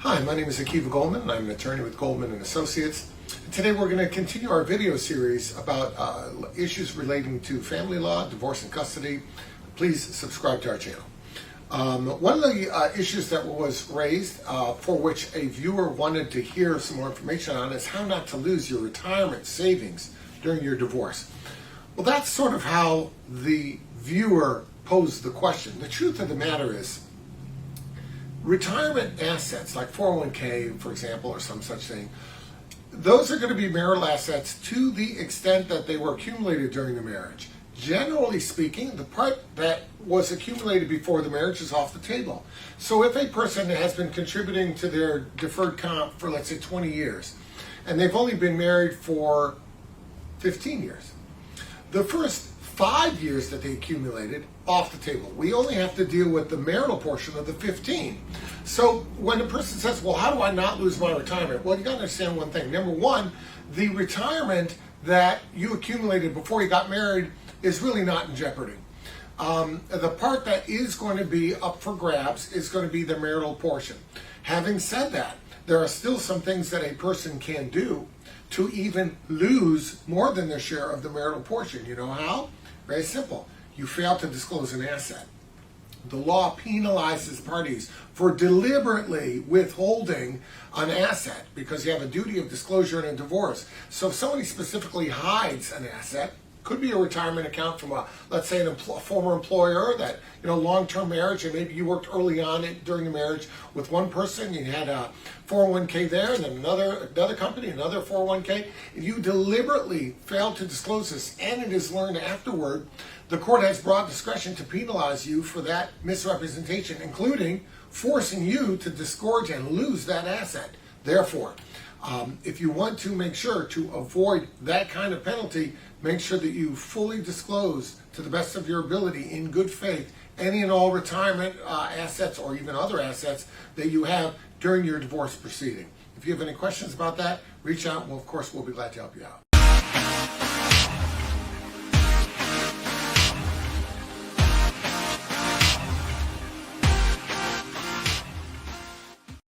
Hi, my name is Goldman, and I'm an attorney with Goldman and Associates. Today we're going to continue our video series about issues relating to family law, divorce and custody. Please subscribe to our channel. One of the issues that was raised for which a viewer wanted to hear some more information on is how not to lose your retirement savings during your divorce. Well, that's sort of how the viewer posed the question. The truth of the matter is, retirement assets, like 401k, for example, or some such thing, those are going to be marital assets to the extent that they were accumulated during the marriage. Generally speaking, the part that was accumulated before the marriage is off the table. So if a person has been contributing to their deferred comp for, let's say, 20 years, and they've only been married for 15 years, the first 5 years that they accumulated, off the table. We only have to deal with the marital portion of the 15. So when a person says, well, how do I not lose my retirement? Well, you got to understand one thing. Number one, the retirement that you accumulated before you got married is really not in jeopardy. The part that is going to be up for grabs is going to be the marital portion. Having said that, there are still some things that a person can do to even lose more than their share of the marital portion. You know how? Very simple. You fail to disclose an asset. The law penalizes parties for deliberately withholding an asset because you have a duty of disclosure in a divorce. So if somebody specifically hides an asset, could be a retirement account from let's say, a former employer that, long-term marriage, and maybe you worked early on during the marriage with one person, you had a 401k there, and then another company, another 401k, and you deliberately failed to disclose this, and it is learned afterward, the court has broad discretion to penalize you for that misrepresentation, including forcing you to disgorge and lose that asset. Therefore, if you want to make sure to avoid that kind of penalty, make sure that you fully disclose to the best of your ability in good faith any and all retirement assets or even other assets that you have during your divorce proceeding. If you have any questions about that, reach out and of course we'll be glad to help you out.